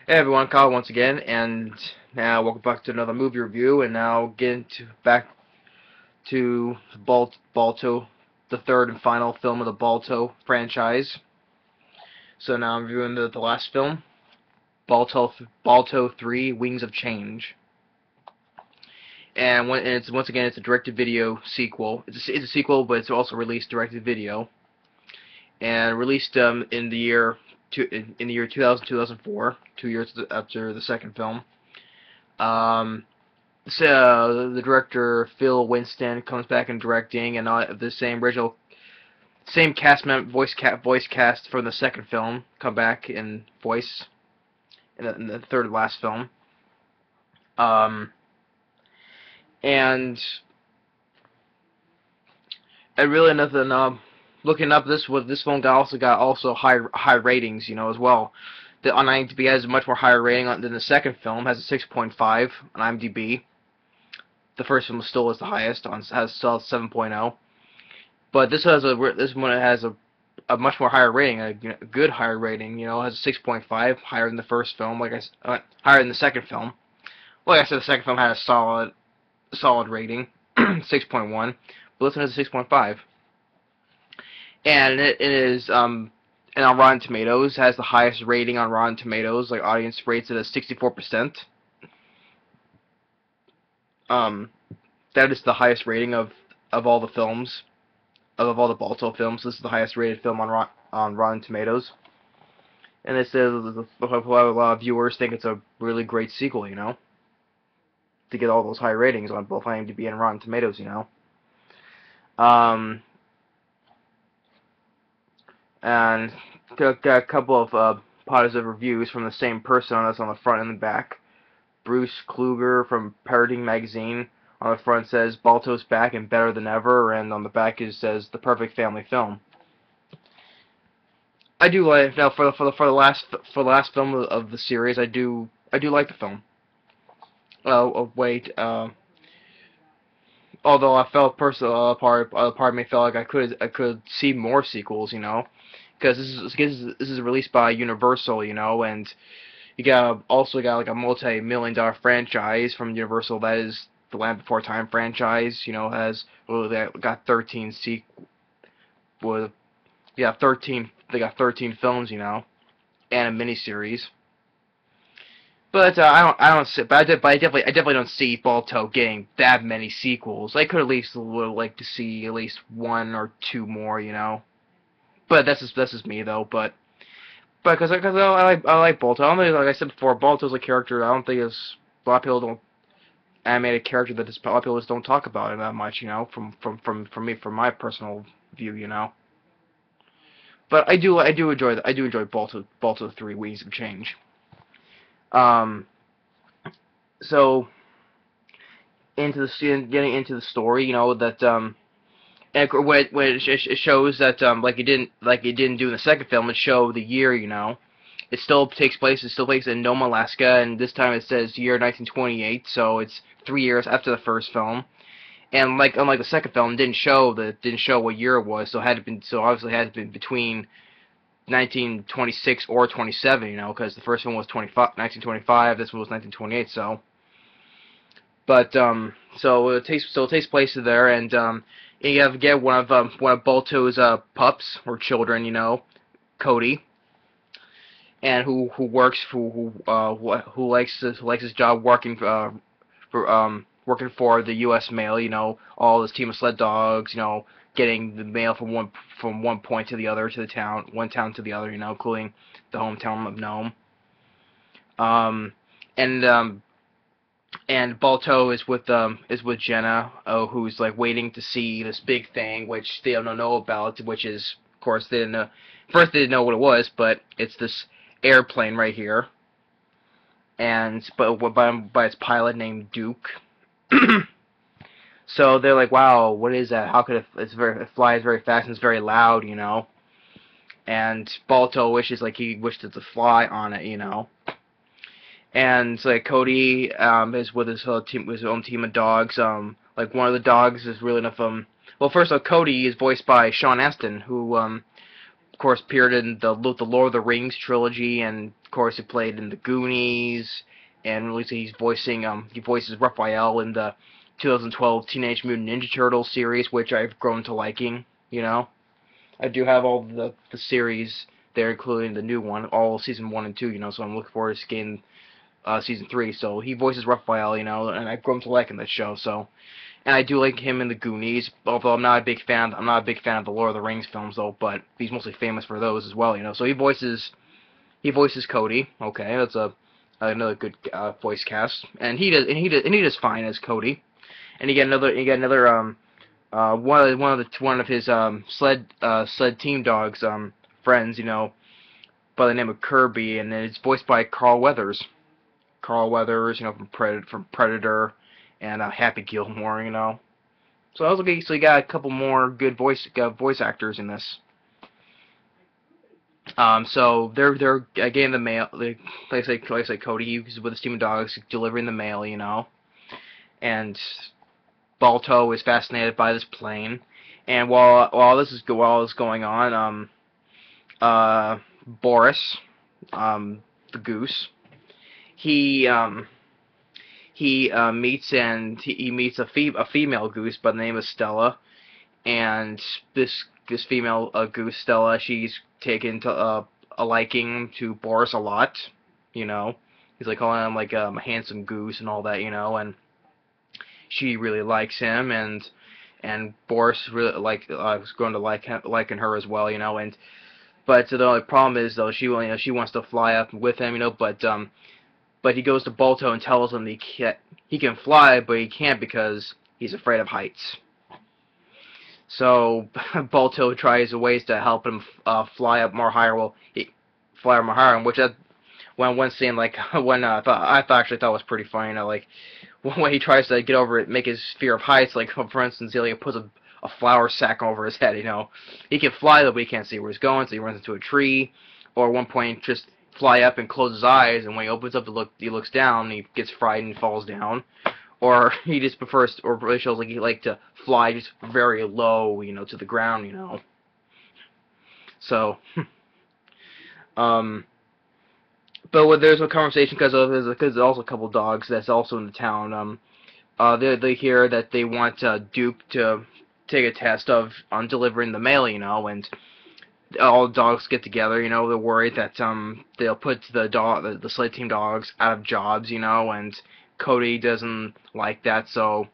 Hey everyone, Kyle once again, and now welcome back to another movie review, and now getting back to Balto, the third and final film of the Balto franchise. So now I'm reviewing the last film, Balto 3: Wings of Change, and it's once again it's a direct-to-video sequel. It's a sequel, but it's also released direct-to-video, and released in the year 2000 2004, 2 years after the second film. Um, So the director Phil Winston comes back in directing, and the same voice cast from the second film come back in voice in the third and last film. Um, and and really nothing. Looking up this film got also high ratings, as well. The on IMDb has a much more higher rating than the second film. Has a 6.5 on IMDb. The first film still is the highest, has still 7.0. But this one has a much more higher rating, a good higher rating. Has a 6.5, higher than the first film. Higher than the second film. Like I said, the second film had a solid rating, 6.1. But this one has a 6.5, and it is and on Rotten Tomatoes has the highest rating on Rotten Tomatoes. Like audience rates it as 64%. Um, that is the highest rating of all the films. Of all the Balto films, this is the highest rated film on Rotten Tomatoes. And it says a lot of viewers think it's a really great sequel, to get all those high ratings on both IMDb and Rotten Tomatoes. Um, and got a couple of positive reviews from the same person on the front and the back. Bruce Kluger from Parroting Magazine on the front says Balto's back and better than ever, and on the back it says the perfect family film. I do like now for the last film of the series. I do like the film. Wait. Although I felt personal part of me felt like I could see more sequels. Because this is released by Universal. And you also got like a multi-million-dollar franchise from Universal that is the Land Before Time franchise. Has they got 13 with yeah 13 they got 13 films. And a miniseries. But I don't see, but I definitely don't see Balto getting that many sequels. I could at least would like to see at least one or two more. But that's just me though. But because I like Balto. I don't think, like I said before, Balto's a character. I don't think it's a lot of people don't animated character that a lot of people just don't talk about it that much. From my personal view. But I do enjoy Balto 3: Wings of Change. Um, so getting into the story, that and when it shows that like it didn't do in the second film, it showed the year. It still takes place. It still takes in Nome, Alaska, and this time it says year 1928, so it's 3 years after the first film. And unlike the second film, it didn't show what year it was, so obviously it had been between 1926 or 27, because the first one was 1925, this one was 1928, so. But so it takes place there, and you have to get one of Balto's pups or children, Cody, and who likes his job working working for the U.S. mail, all this team of sled dogs, getting the mail from one point to the other one town to the other, including the hometown of Nome. And Balto is with Jenna, who's like waiting to see this big thing, which they don't know about, which is, of course, they didn't know. First, they didn't know what it was, but it's this airplane right here, and by its pilot named Duke. So they're like, wow, what is that? How could it flies very fast and it's very loud, And Balto he wished it to fly on it, And so, like Cody is with his own team of dogs. Like one of the dogs is really enough. Well, first off, Cody is voiced by Sean Astin, who course appeared in the Lord of the Rings trilogy, and of course he played in the Goonies, and recently he voices Raphael in the 2012 Teenage Mutant Ninja Turtles series, which I've grown to liking. You know, I do have all the series there, including the new one, all season 1 and 2. You know, so I'm looking forward to getting season 3. So he voices Raphael, you know, and I've grown to liking that show. So, and I do like him in the Goonies, although I'm not a big fan. I'm not a big fan of the Lord of the Rings films, though. But he's mostly famous for those as well, you know. So he voices Cody. Okay, that's another good voice cast, and he does fine as Cody. And you get another one of his sled team dogs friends, you know, by the name of Kirby, and it's voiced by Carl Weathers. Carl Weathers, you know, from Predator, and Happy Gilmore, you know. So I was looking. So you got a couple more good voice actors in this. So they're getting the mail. Like I say, Cody, he's with his team of dogs delivering the mail, you know, and Balto is fascinated by this plane. And while this is going on, Boris, the goose, he meets a female goose by the name of Stella, and this female goose, Stella, she's taken to a liking to Boris a lot, you know. He's like calling him like a handsome goose and all that, you know, and she really likes him, and Boris really was going to liking her as well, you know. And but the only problem is though, she wants to fly up with him, you know, but he goes to Balto and tells him he can fly, but he can't because he's afraid of heights. So Balto tries ways to help him fly up more higher. Well, he fly up more higher, which one scene like when I actually thought was pretty funny. You know, like when he tries to get over it, make his fear of heights. Like for instance, he puts a flour sack over his head. You know, he can fly though, but he can't see where he's going, so he runs into a tree. Or at one point, just fly up and close his eyes, and when he opens up to look, he looks down, and he gets frightened and falls down. Or he just prefers, or really shows like he like to fly just very low, you know, to the ground, you know. So, but there's a conversation because there's also a couple dogs that's also in the town. They hear that they want Duke to take a test on delivering the mail, you know, and all the dogs get together, you know. They're worried that they'll put the sled team dogs out of jobs, you know, and Cody doesn't like that, so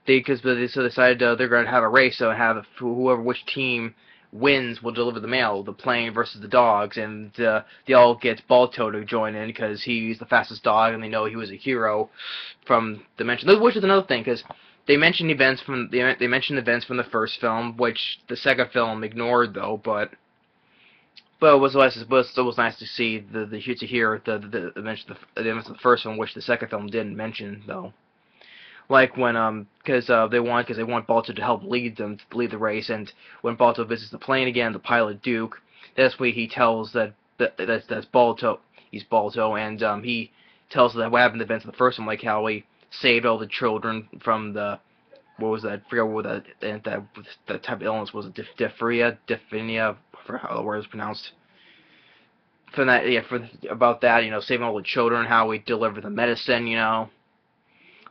they decided they're going to have a race, so which team wins will deliver the mail, the plane versus the dogs, and they all get Balto to join in because he's the fastest dog, and they know he was a hero from the mention. Which is another thing, because they mentioned events from the first film, which the second film ignored though, but it was nice. It was nice to see to hear the mention of the first one, which the second film didn't mention though. Like when because they want Balto to help lead the race, and when Balto visits the plane again, the pilot Duke, that's when he tells that's Balto. He's Balto, and he tells that what happened in the events of the first one, like how he saved all the children from the what was that? I forget what that type of illness was. Diphtheria, for how the word is pronounced. From that, yeah, about that, you know, saving all the children, how we deliver the medicine, you know.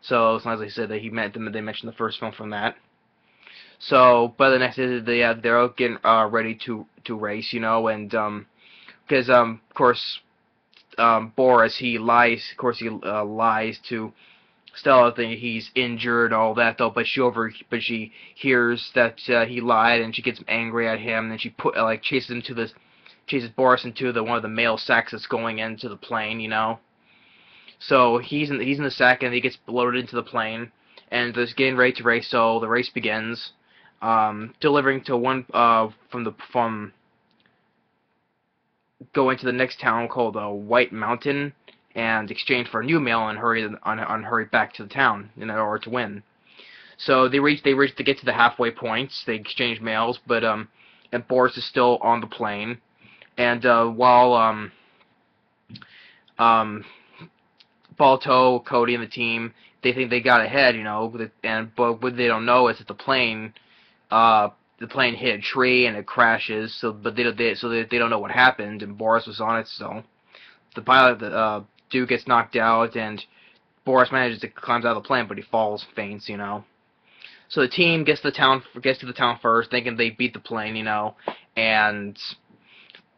So it's nice they said that they mentioned the first film from that. So, but the next is they're all getting ready to race, you know, and because of course Boris he lies to Stella, thinking he's injured, all that though, but she hears that he lied, and she gets angry at him, and then she chases Boris into one of the mail sacks that's going into the plane, you know. So he's in the sack, and he gets loaded into the plane, and they're getting ready to race. So the race begins, delivering to one from going to the next town called White Mountain, and exchange for new mail and hurry back to the town in order to win. So they get to the halfway points. They exchange mails, but and Boris is still on the plane, and while Balto, Cody, and the team, they think they got ahead, you know, but what they don't know is that the plane the plane hit a tree and it crashes. So, but they don't know what happened, and Boris was on it. So the pilot, Duke, gets knocked out, and Boris manages to climb out of the plane, but he falls, faints, you know. So the team gets to the town first, thinking they beat the plane, you know, and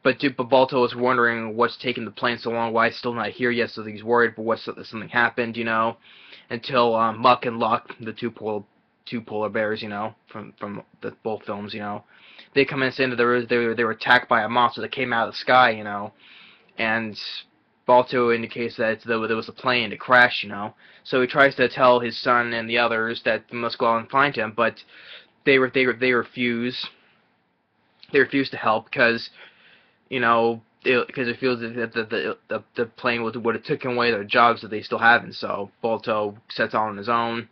but Balto is wondering what's taking the plane so long, why it's still not here yet. So he's worried, but something happened, you know, until Muck and Luck, the two polar bears, you know, from both films, you know, they come in and say that they were attacked by a monster that came out of the sky, you know, and Balto indicates that there was a plane that crashed, you know. So he tries to tell his son and the others that they must go out and find him, but they refuse. They refuse to help because, you know, because it feels that the plane would have taken away their jobs that they still have, and so Balto sets on his own,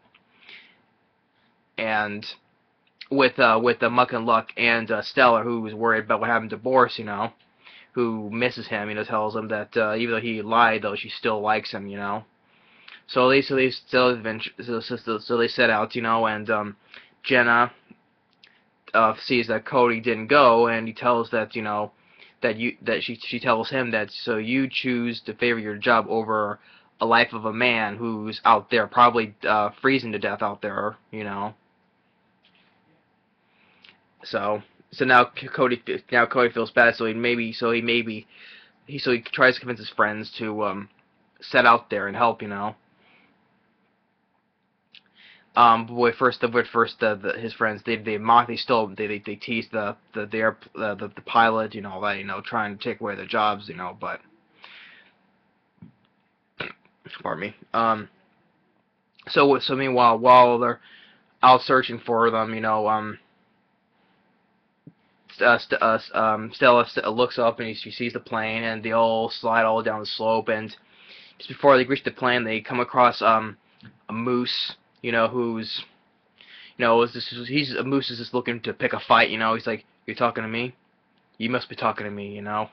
and with the Muck and Luck and Stella, who was worried about what happened to Boris, you know, who misses him, you know, tells him that even though he lied, though, she still likes him, you know. So they set out, you know, and Jenna sees that Cody didn't go, and he tells that, you know, she tells him that so you choose to favor your job over a life of a man who's out there probably freezing to death out there, you know. So now Cody feels bad, so he tries to convince his friends to set out there and help, you know. But first his friends they tease the pilot, you know, that, you know, trying to take away their jobs, you know, but pardon me. So meanwhile, while they're out searching for them, you know, Stella looks up and she sees the plane, and they all slide all down the slope, and just before they reach the plane, they come across a moose, you know, who's, you know, a moose is just looking to pick a fight, you know. He's like, "You're talking to me? You must be talking to me," you know.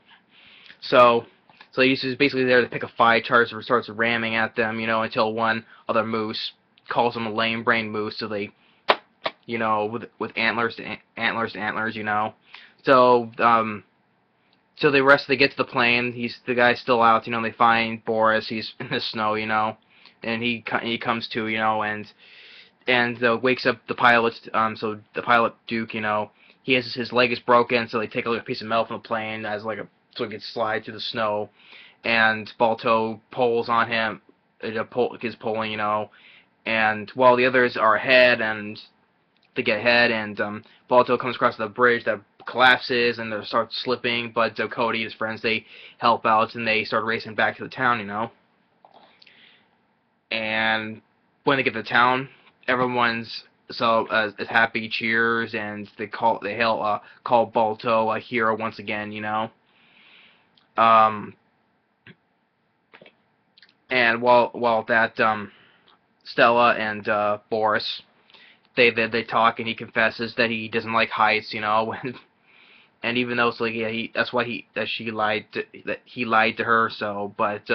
So he's just basically there to pick a fight, starts ramming at them, you know, until one other moose calls him a lame-brained moose, so they, you know, with antlers to antlers, you know. So so they get to the plane. The guy's still out, you know. They find Boris. He's in the snow, you know, and he comes to, you know, and wakes up the pilot. So the pilot Duke, you know, his leg is broken. So they take a piece of metal from the plane as like so he can slide through the snow, and Balto pulls on him. Is pulling, you know, and while the others are ahead and they get ahead, and Balto comes across the bridge that collapses and they start slipping, but Cody and his friends, they help out and they start racing back to the town, you know. And when they get to the town, everyone's is happy, cheers, and they call Balto a hero once again, you know. And while Stella and Boris, they talk, and he confesses that he doesn't like heights, you know, and even though it's like, yeah, he lied to her, so, but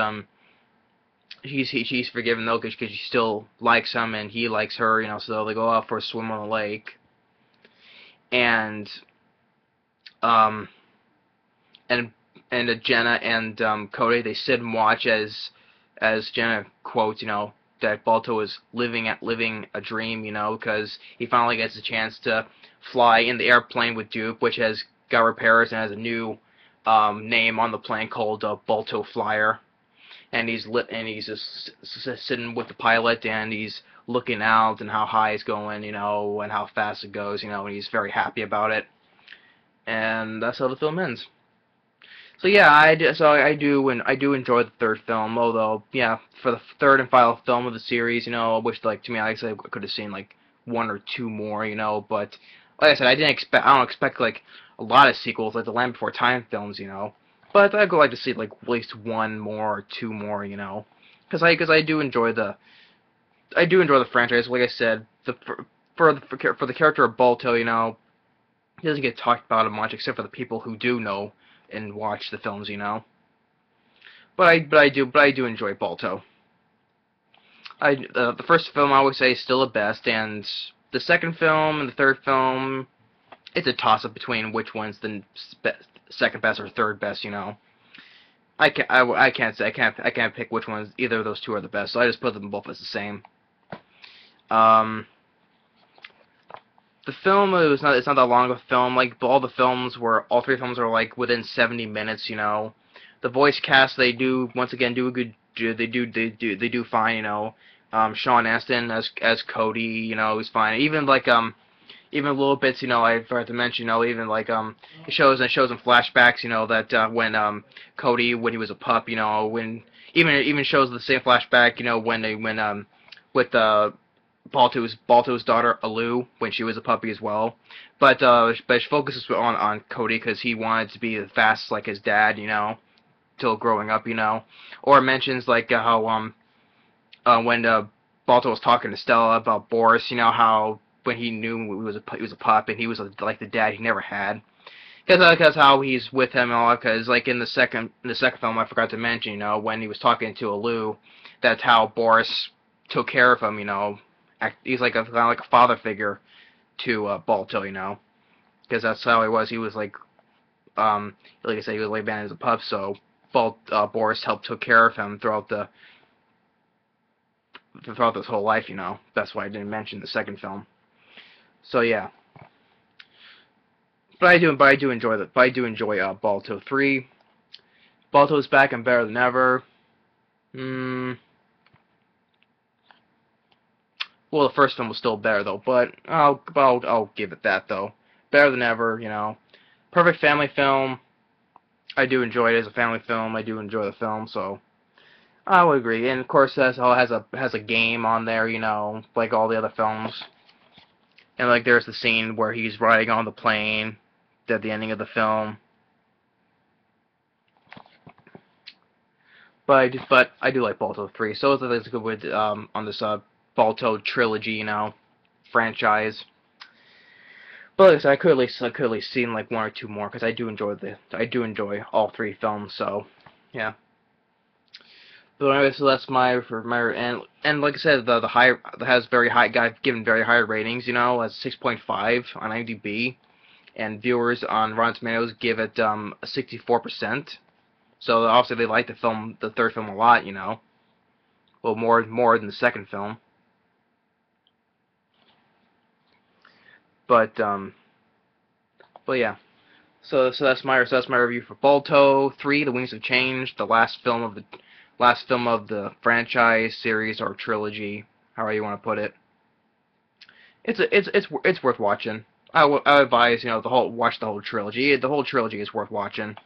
she's forgiven though, because she still likes him and he likes her, you know. So they go out for a swim on the lake, and Jenna and Cody, they sit and watch as Jenna quotes, you know, that Balto is living a dream, you know, because he finally gets a chance to fly in the airplane with Duke, which has got repairs and has a new name on the plane called Balto Flyer. And he's just sitting with the pilot, and he's looking out and how high it's going, you know, and how fast it goes, you know, and he's very happy about it. And that's how the film ends. So yeah, I do enjoy the third film, although yeah, for the third and final film of the series, you know, I wish, like, to me, like I said, I could have seen like one or two more, you know, but like I said, I don't expect like a lot of sequels like the Land Before Time films, you know. But I'd like to see like at least one more or two more, you know, because I do enjoy the franchise. Like I said, for the character of Balto, you know, he doesn't get talked about much except for the people who do know and watch the films, you know. But I do enjoy Balto. The first film I would say is still the best, and the second film and the third film, it's a toss up between which one's the second best or third best. You know, I can't say I can't pick which ones either of those two are the best. So I just put them both as the same. Um, the film it's not that long of a film. Like all three films are like within 70 minutes. You know, the voice cast they do once again do a good they do fine. You know, Sean Astin as Cody. You know, he's fine. Even little bits, you know, I forgot to mention, you know, even like it shows in flashbacks, you know, that when Cody when he was a pup, you know, when even shows the same flashback, you know, when with Balto's daughter Alu when she was a puppy as well, but it focuses on Cody because he wanted to be as fast like his dad, you know, till growing up, you know, or it mentions like how when Balto was talking to Stella about Boris, you know, how when he knew he was a pup and he was like the dad he never had. Because how he's with him and all that. Because like in the second film, I forgot to mention, you know, when he was talking to Alu, that's how Boris took care of him. You know, he's like kind of like a father figure to Balto. You know, because that's how he was. He was like I said, he was laid back as a pup. So Boris took care of him throughout this whole life. You know, that's why I didn't mention the second film. So yeah, but I do enjoy Balto 3. Balto's back and better than ever. Well, the first film was still better though, but I'll give it that though. Better than ever, you know. Perfect family film. I do enjoy it as a family film. I do enjoy the film, so I would agree. And of course, that has a game on there, you know, like all the other films. And like there's the scene where he's riding on the plane at the ending of the film. But I do like Balto 3. So it's a good way on this Balto trilogy, you know, franchise. But like I said, I could at least seen like one or two more because I do enjoy all three films. So yeah. But anyway, so that's my and like I said, the high has very high got given very high ratings. You know, as 6.5 on IMDb, and viewers on Rotten Tomatoes give it a 64%. So obviously they like the third film a lot. You know, well more than the second film. But yeah. So that's my review for Balto 3: The Wings of Change, the last film of the franchise, series, or trilogy, however you want to put it. It's worth watching. I would advise, you know, watch the whole trilogy. The whole trilogy is worth watching.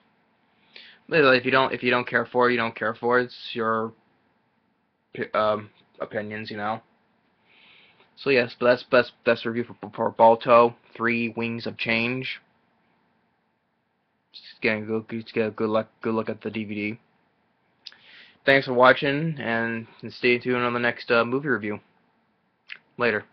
But if you don't care for it, you don't care for it. It's your opinions, you know. So yes, but that's the review for Balto 3: Wings of Change. Just get a good look at the DVD. Thanks for watching, and stay tuned on the next movie review. Later.